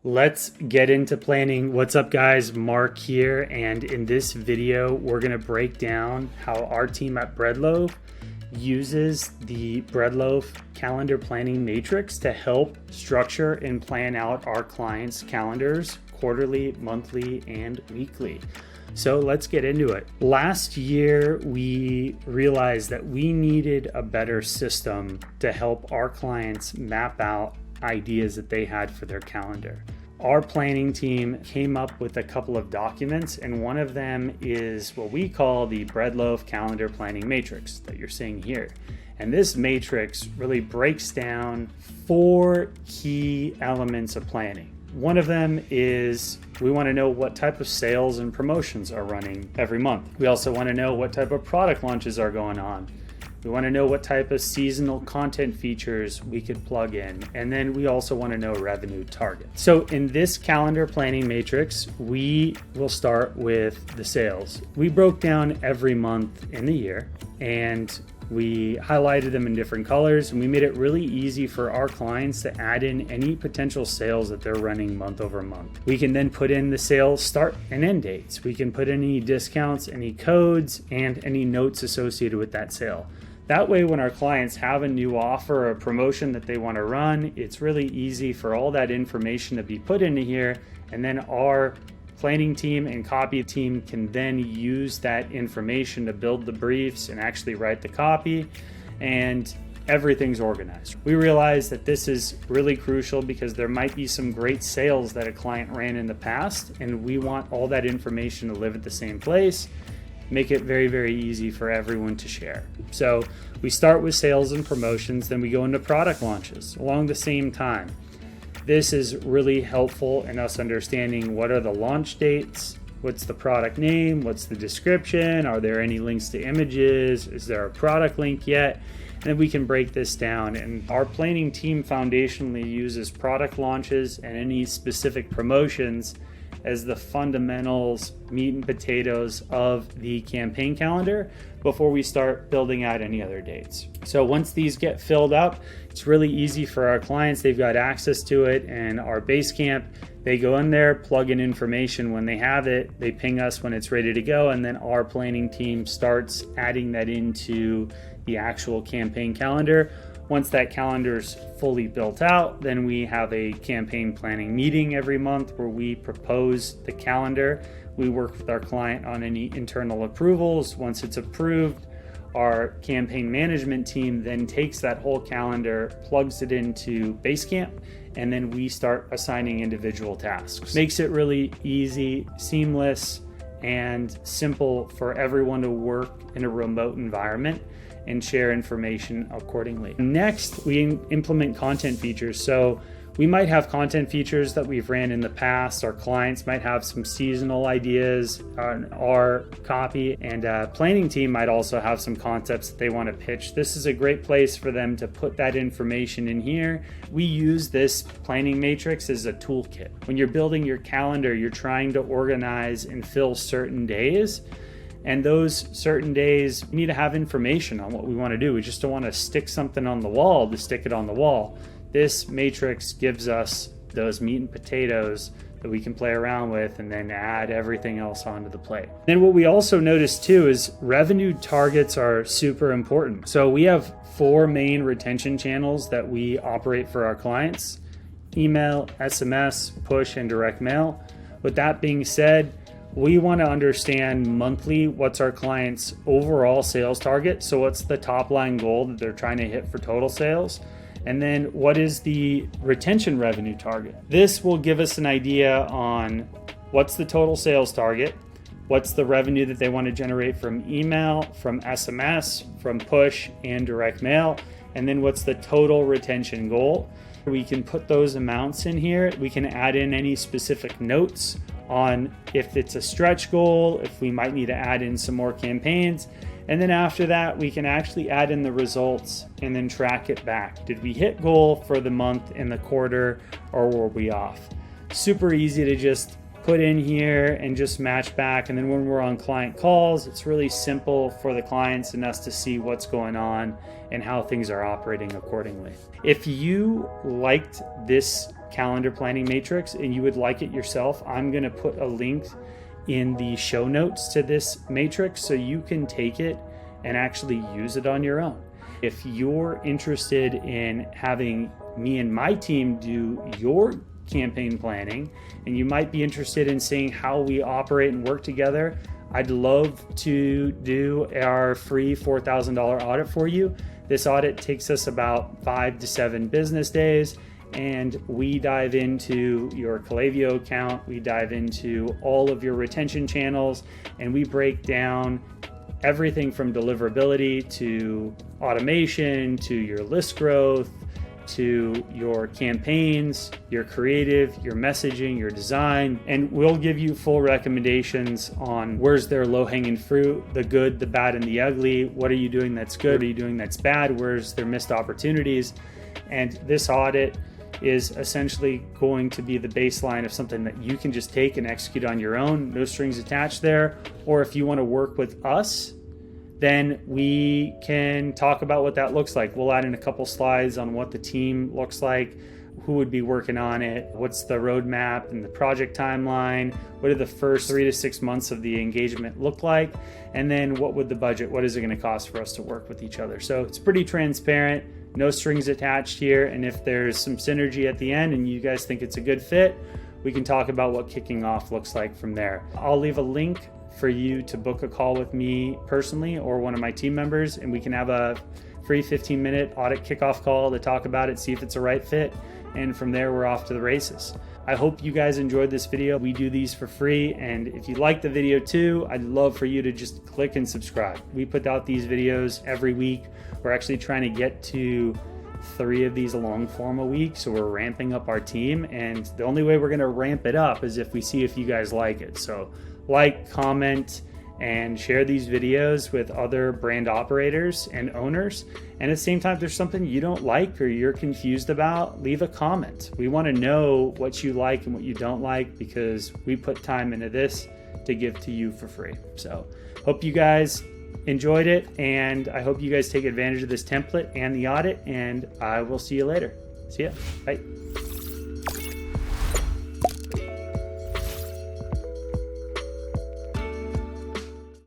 Let's get into planning. What's up guys, Mark here, and in this video we're going to break down how our team at Breadloaf uses the Breadloaf Calendar Planning Matrix to help structure and plan out our clients' calendars quarterly, monthly, and weekly. So let's get into it. Last year, we realized that we needed a better system to help our clients map out ideas that they had for their calendar. Our planning team came up with a couple of documents, and one of them is what we call the Breadloaf Calendar Planning Matrix that you're seeing here. And this matrix really breaks down 4 key elements of planning. One of them is we want to know what type of sales and promotions are running every month. We also want to know what type of product launches are going on. We want to know what type of seasonal content features we could plug in. And then we also want to know revenue targets. So in this calendar planning matrix, we will start with the sales. We broke down every month in the year and we highlighted them in different colors, and we made it really easy for our clients to add in any potential sales that they're running month over month. We can then put in the sales start and end dates. We can put in any discounts, any codes, and any notes associated with that sale. That way, when our clients have a new offer or a promotion that they want to run, it's really easy for all that information to be put into here, and then our planning team and copy team can then use that information to build the briefs and actually write the copy, and everything's organized. We realize that this is really crucial because there might be some great sales that a client ran in the past, and we want all that information to live at the same place, make it very, very easy for everyone to share. So we start with sales and promotions, then we go into product launches along the same time. This is really helpful in us understanding what are the launch dates, what's the product name, what's the description, are there any links to images, is there a product link yet? And then we can break this down. And our planning team foundationally uses product launches and any specific promotions as the fundamentals, meat and potatoes of the campaign calendar before we start building out any other dates. So once these get filled up, it's really easy for our clients. They've got access to it, and our Basecamp, they go in there, plug in information when they have it, they ping us when it's ready to go, and then our planning team starts adding that into the actual campaign calendar. Once that calendar is fully built out, then we have a campaign planning meeting every month where we propose the calendar. We work with our client on any internal approvals. Once it's approved, our campaign management team then takes that whole calendar, plugs it into Basecamp, and then we start assigning individual tasks. Makes it really easy, seamless, and simple for everyone to work in a remote environment and share information accordingly. Next, we implement content features. So we might have content features that we've ran in the past. Our clients might have some seasonal ideas on our copy, and planning team might also have some concepts that they want to pitch. This is a great place for them to put that information in here. We use this planning matrix as a toolkit. When you're building your calendar, you're trying to organize and fill certain days. And those certain days, we need to have information on what we want to do. We just don't want to stick something on the wall to stick it on the wall. This matrix gives us those meat and potatoes that we can play around with and then add everything else onto the plate. Then what we also notice too is revenue targets are super important. So we have 4 main retention channels that we operate for our clients: email, SMS, push, and direct mail. With that being said, we want to understand monthly what's our client's overall sales target. So what's the top line goal that they're trying to hit for total sales? And then what is the retention revenue target? This will give us an idea on what's the total sales target, what's the revenue that they want to generate from email, from SMS, from push, and direct mail, and then what's the total retention goal. We can put those amounts in here. We can add in any specific notes on if it's a stretch goal, if we might need to add in some more campaigns. And then after that, we can actually add in the results and then track it back. Did we hit goal for the month and the quarter, or were we off? Super easy to just put in here and just match back. And then when we're on client calls, it's really simple for the clients and us to see what's going on and how things are operating accordingly. If you liked this Calendar Planning Matrix and you would like it yourself, I'm going to put a link in the show notes to this matrix so you can take it and actually use it on your own. If you're interested in having me and my team do your campaign planning, and you might be interested in seeing how we operate and work together, I'd love to do our free $4,000 audit for you. This audit takes us about 5 to 7 business days, and we dive into your Klaviyo account, we dive into all of your retention channels, and we break down everything from deliverability to automation to your list growth to your campaigns, your creative, your messaging, your design, and we'll give you full recommendations on where's their low-hanging fruit, the good, the bad, and the ugly. What are you doing that's good? What are you doing that's bad? Where's their missed opportunities? And this audit is essentially going to be the baseline of something that you can just take and execute on your own, no strings attached there. Or if you want to work with us, then we can talk about what that looks like. We'll add in a couple slides on what the team looks like, who would be working on it, what's the roadmap and the project timeline, what do the first 3 to 6 months of the engagement look like, and then what would the budget, what is it going to cost for us to work with each other. So it's pretty transparent, no strings attached here, and if there's some synergy at the end and you guys think it's a good fit, we can talk about what kicking off looks like from there. I'll leave a link for you to book a call with me personally or one of my team members, and we can have a free 15-minute audit kickoff call to talk about it, see if it's a right fit, and from there we're off to the races. I hope you guys enjoyed this video. We do these for free, and if you like the video too, I'd love for you to just click and subscribe. We put out these videos every week. We're actually trying to get to 3 of these long form a week, so we're ramping up our team, and the only way we're going to ramp it up is if we see if you guys like it. So like, comment, and share these videos with other brand operators and owners. And at the same time, if there's something you don't like or you're confused about, leave a comment. We want to know what you like and what you don't like, because we put time into this to give to you for free. So hope you guys enjoyed it, and I hope you guys take advantage of this template and the audit, and I will see you later. See ya. Bye.